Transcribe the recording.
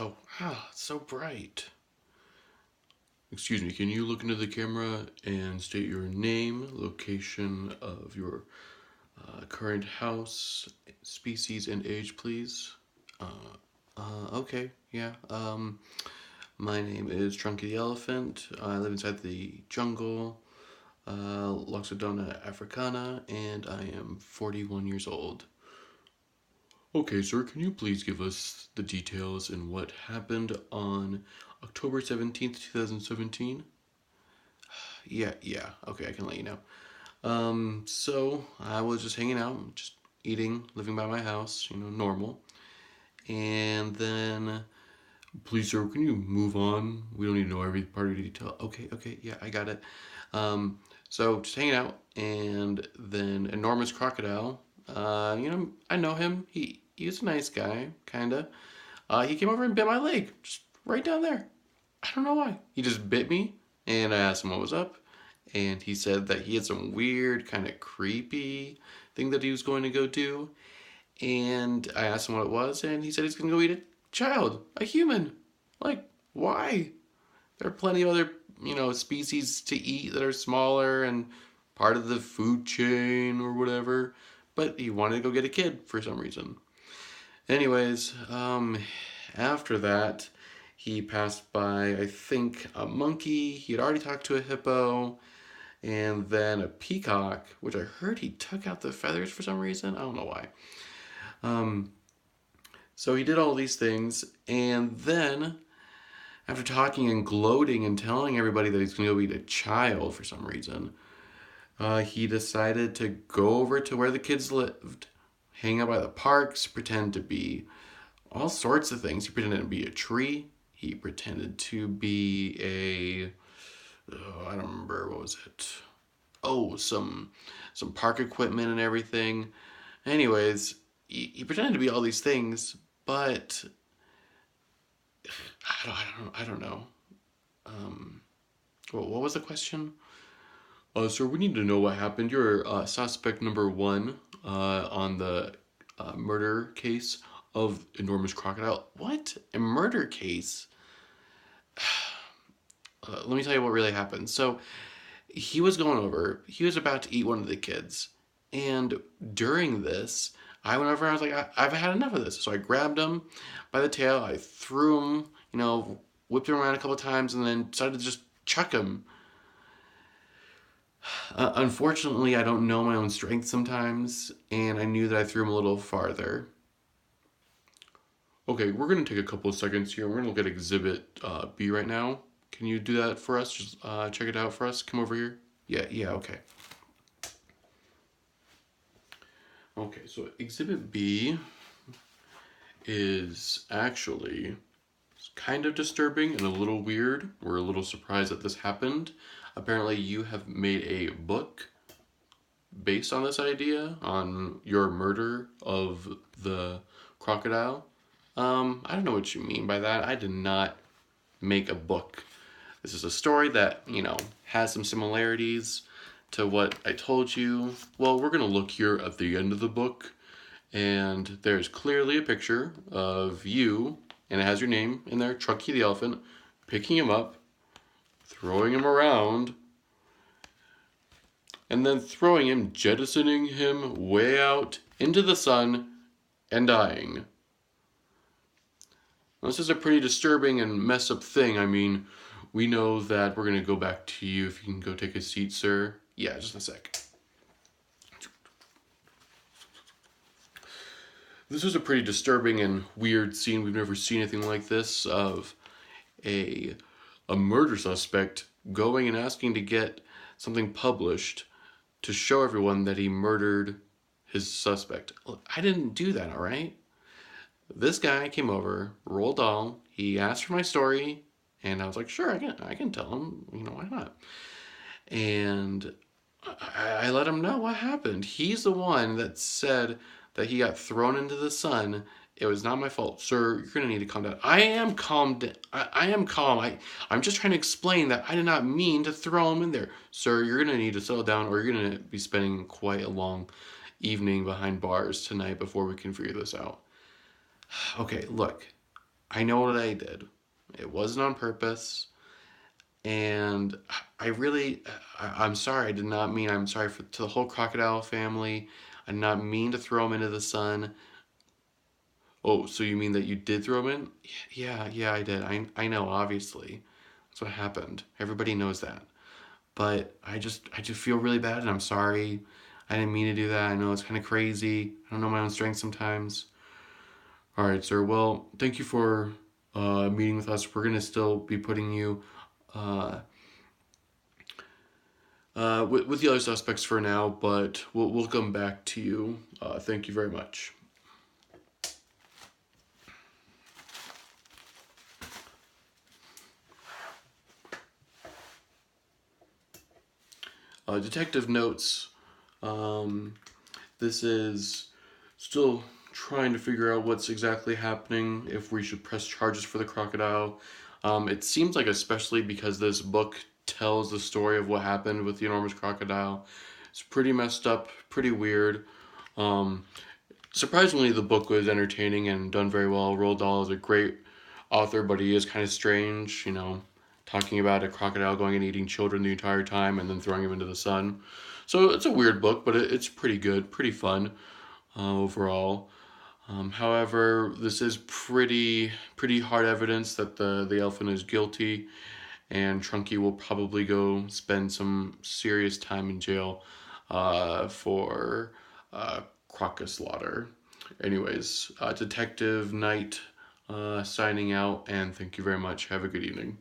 Oh, it's so bright. Excuse me, can you look into the camera and state your name, location of your current house, species, and age, please? Okay, yeah. My name is Trunky the Elephant. I live inside the jungle, Loxodona africana, and I am 41 years old. Okay, sir, can you please give us the details and what happened on October 17th, 2017? Yeah, okay, I can let you know. So I was just hanging out, just eating, living by my house, normal. And then, please, sir, can you move on? We don't need to know every part of the detail. Okay, yeah, I got it. So just hanging out, and then enormous crocodile. I know him. He's a nice guy, kinda. He came over and bit my leg, just right down there. I don't know why. He just bit me, and I asked him what was up, and he said that he had some weird, kind of creepy thing that he was going to go do. And I asked him what it was, and he said he's going to go eat a child, a human. Like, why? There are plenty of other, species to eat that are smaller and part of the food chain or whatever. But he wanted to go get a kid for some reason. Anyways, after that, he passed by, I think, a monkey. He had already talked to a hippo, and then a peacock, which I heard he took out the feathers for some reason. I don't know why. So he did all these things, and then, after talking and gloating and telling everybody that he's going to go eat a child for some reason, he decided to go over to where the kids lived, hang out by the parks, pretend to be all sorts of things. He pretended to be a tree. He pretended to be I don't remember, what was it? Oh, some park equipment and everything. Anyways, he pretended to be all these things, but I don't know. What was the question? Sir, we need to know what happened. You're suspect number one on the murder case of enormous crocodile. What? A murder case? Let me tell you what really happened. So he was going over. He was about to eat one of the kids, and during this, I went over and I was like, I've had enough of this. So I grabbed him by the tail. I threw him, whipped him around a couple of times, and then decided to just chuck him. Unfortunately, I don't know my own strength sometimes, and I knew that I threw him a little farther. Okay, we're going to take a couple of seconds here. We're going to look at Exhibit B right now. Can you do that for us? Just check it out for us. Come over here. Yeah, okay. Okay, so Exhibit B is actually kind of disturbing and a little weird. We're a little surprised that this happened. Apparently, you have made a book based on this idea, on your murder of the crocodile. I don't know what you mean by that. I did not make a book. This is a story that, has some similarities to what I told you. Well, we're going to look here at the end of the book, and there's clearly a picture of you, and it has your name in there, Trucky the Elephant, picking him up, throwing him around, and then throwing him, jettisoning him way out into the sun, and dying. This is a pretty disturbing and messed up thing. I mean, we know that we're going to go back to you. If you can go take a seat, sir. Yeah, just a sec. This is a pretty disturbing and weird scene. We've never seen anything like this of a murder suspect going and asking to get something published to show everyone that he murdered his suspect. Look, I didn't do that, all right? This guy came over, Roald Dahl. He asked for my story, and I was like, sure, I can tell him. Why not? And I let him know what happened. He's the one that said that he got thrown into the sun. It was not my fault. Sir, you're going to need to calm down. I am calm. I am calm. I'm just trying to explain that I did not mean to throw him in there. Sir, you're going to need to settle down, or you're going to be spending quite a long evening behind bars tonight before we can figure this out. Okay, look. I know what I did. It wasn't on purpose. And I really, I'm sorry. I did not mean, I'm sorry to the whole Crocodile family. I did not mean to throw him into the sun. Oh, so you mean that you did throw him in? Yeah, I did. I know, obviously. That's what happened. Everybody knows that. But I just feel really bad and I'm sorry. I didn't mean to do that. I know it's kind of crazy. I don't know my own strength sometimes. All right, sir. Well, thank you for meeting with us. We're gonna still be putting you uh, with the other suspects for now, but we'll come back to you. Thank you very much. Detective notes. Um, this is still trying to figure out what's exactly happening. If we should press charges for the crocodile. It seems like, especially because this book tells the story of what happened with the enormous crocodile. It's pretty messed up, pretty weird. Um, Surprisingly, the book was entertaining and done very well. Roald Dahl is a great author, but he is kind of strange, talking about a crocodile going and eating children the entire time and then throwing them into the sun. So it's a weird book, but it's pretty good, pretty fun overall. However, this is pretty hard evidence that the elephant is guilty, and Trunky will probably go spend some serious time in jail for crocus slaughter. Anyways, Detective Knight signing out, and thank you very much. Have a good evening.